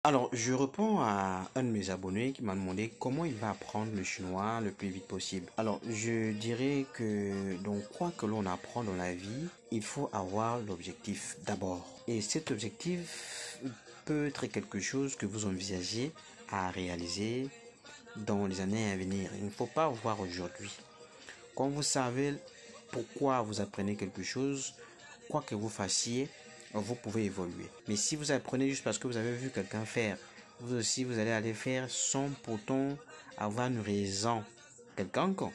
Alors, je réponds à un de mes abonnés qui m'a demandé comment il va apprendre le chinois le plus vite possible. Alors, je dirais que dans quoi que l'on apprend dans la vie, il faut avoir l'objectif d'abord. Et cet objectif peut être quelque chose que vous envisagez à réaliser dans les années à venir. Il ne faut pas voir aujourd'hui. Quand vous savez pourquoi vous apprenez quelque chose, quoi que vous fassiez, vous pouvez évoluer. Mais si vous apprenez juste parce que vous avez vu quelqu'un faire, vous aussi vous allez aller faire sans pourtant avoir une raison quelconque,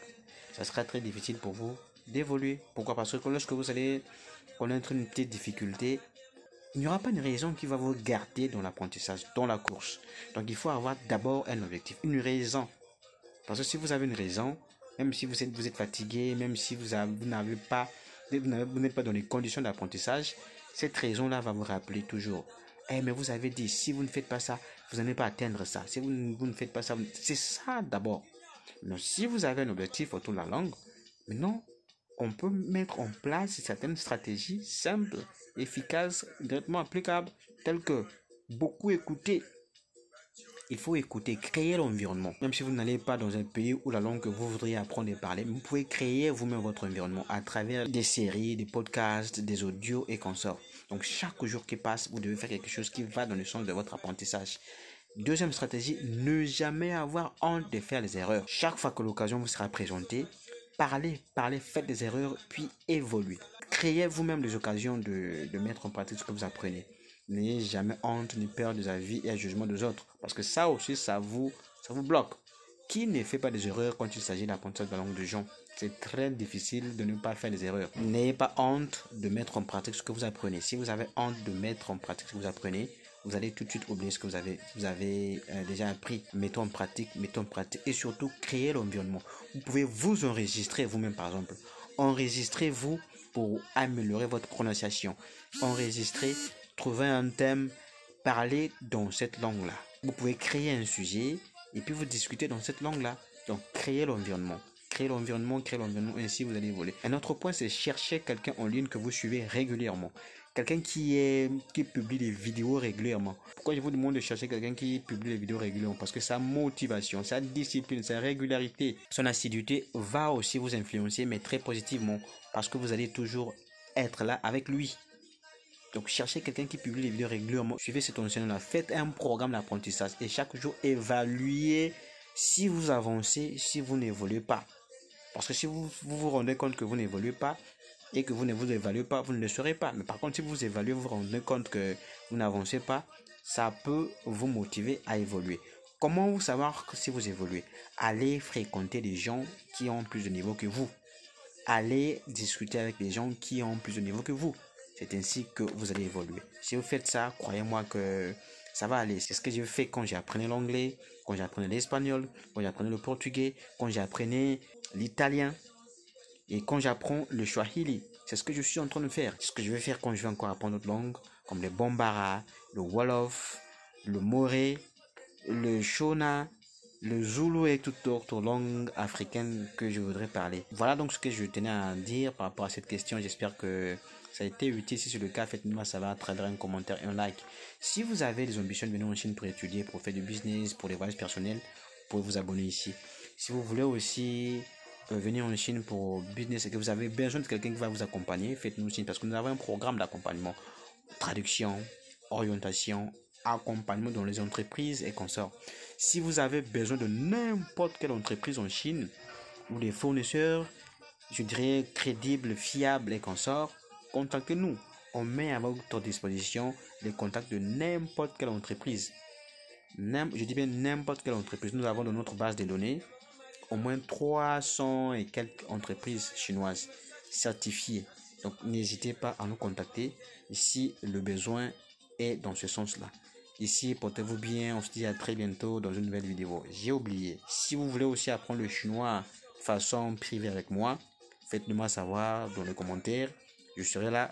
ça sera très difficile pour vous d'évoluer. Pourquoi? Parce que lorsque vous allez connaître une petite difficulté, il n'y aura pas une raison qui va vous garder dans l'apprentissage, dans la course. Donc il faut avoir d'abord un objectif, une raison. Parce que si vous avez une raison, même si vous êtes fatigué, même si vous n'avez pas, vous n'êtes pas dans les conditions d'apprentissage, cette raison-là va vous rappeler toujours. Eh, mais vous avez dit, si vous ne faites pas ça, vous n'allez pas atteindre ça. Si vous ne faites pas ça, c'est ça d'abord. Donc, si vous avez un objectif autour de la langue, maintenant, on peut mettre en place certaines stratégies simples, efficaces, directement applicables, telles que beaucoup écouter. Il faut écouter, créer l'environnement. Même si vous n'allez pas dans un pays où la langue que vous voudriez apprendre et parler, vous pouvez créer vous-même votre environnement à travers des séries, des podcasts, des audios et consorts. Donc chaque jour qui passe, vous devez faire quelque chose qui va dans le sens de votre apprentissage. Deuxième stratégie, ne jamais avoir honte de faire des erreurs. Chaque fois que l'occasion vous sera présentée, parlez, faites des erreurs, puis évoluez. Créez vous-même des occasions de mettre en pratique ce que vous apprenez. N'ayez jamais honte ni peur des avis et des jugements des autres. Parce que ça aussi, ça vous bloque. Qui ne fait pas des erreurs quand il s'agit d'apprentissage de la langue de gens? C'est très difficile de ne pas faire des erreurs. N'ayez pas honte de mettre en pratique ce que vous apprenez. Si vous avez honte de mettre en pratique ce que vous apprenez, vous allez tout de suite oublier ce que vous avez déjà appris. Mettons en pratique. Et surtout, créez l'environnement. Vous pouvez vous enregistrer vous-même, par exemple. Enregistrez-vous pour améliorer votre prononciation. Enregistrez, trouvez un thème, parlez dans cette langue-là. Vous pouvez créer un sujet et puis vous discutez dans cette langue-là. Donc, créez l'environnement. Créez l'environnement, ainsi vous allez évoluer. Un autre point, c'est chercher quelqu'un en ligne que vous suivez régulièrement. Quelqu'un qui publie des vidéos régulièrement. Pourquoi je vous demande de chercher quelqu'un qui publie des vidéos régulièrement? Parce que sa motivation, sa discipline, sa régularité, son assiduité va aussi vous influencer, mais très positivement. Parce que vous allez toujours être là avec lui. Donc, cherchez quelqu'un qui publie des vidéos régulièrement. Suivez cet enseignement-là. Faites un programme d'apprentissage et chaque jour, évaluez si vous avancez, si vous n'évoluez pas. Parce que si vous rendez compte que vous n'évoluez pas et que vous ne vous évaluez pas, vous ne le serez pas. Mais par contre, si vous évaluez, vous vous rendez compte que vous n'avancez pas, ça peut vous motiver à évoluer. Comment vous savoir si vous évoluez? Allez fréquenter des gens qui ont plus de niveau que vous. Allez discuter avec des gens qui ont plus de niveau que vous. C'est ainsi que vous allez évoluer. Si vous faites ça, croyez-moi que ça va aller. C'est ce que j'ai fait quand j'ai appris l'anglais, quand j'ai appris l'espagnol, quand j'ai appris le portugais, quand j'ai appris l'italien et quand j'apprends le swahili. C'est ce que je suis en train de faire. C'est ce que je vais faire quand je vais encore apprendre d'autres langues, comme le bambara, le wolof, le moré, le shona, le zoulou et toute autre langue africaine que je voudrais parler. Voilà donc ce que je tenais à dire par rapport à cette question. J'espère que ça a été utile. Si c'est le cas, faites-moi savoir à travers un commentaire et un like. Si vous avez des ambitions de venir en Chine pour étudier, pour faire du business, pour les voyages personnels, vous pouvez vous abonner ici. Si vous voulez aussi venir en Chine pour business et que vous avez besoin de quelqu'un qui va vous accompagner, faites-nous signe parce que nous avons un programme d'accompagnement, traduction, orientation, accompagnement dans les entreprises et consorts. Si vous avez besoin de n'importe quelle entreprise en Chine ou des fournisseurs, je dirais crédibles, fiables et consorts, contactez-nous. On met à votre disposition les contacts de n'importe quelle entreprise. Je dis bien n'importe quelle entreprise. Nous avons dans notre base de données au moins 300 et quelques entreprises chinoises certifiées. Donc n'hésitez pas à nous contacter si le besoin est dans ce sens-là. Ici, portez-vous bien. On se dit à très bientôt dans une nouvelle vidéo. J'ai oublié. Si vous voulez aussi apprendre le chinois de façon privée avec moi, faites-le moi savoir dans les commentaires. Je serai là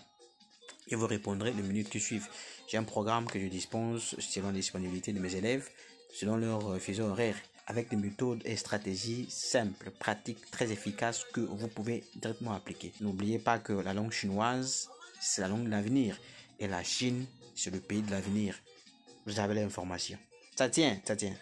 et vous répondrez les minutes qui suivent. J'ai un programme que je dispense selon la disponibilité de mes élèves, selon leur fuseau horaire, avec des méthodes et stratégies simples, pratiques, très efficaces que vous pouvez directement appliquer. N'oubliez pas que la langue chinoise, c'est la langue de l'avenir et la Chine, c'est le pays de l'avenir. Vous avez l'information. Ça tient, ça tient.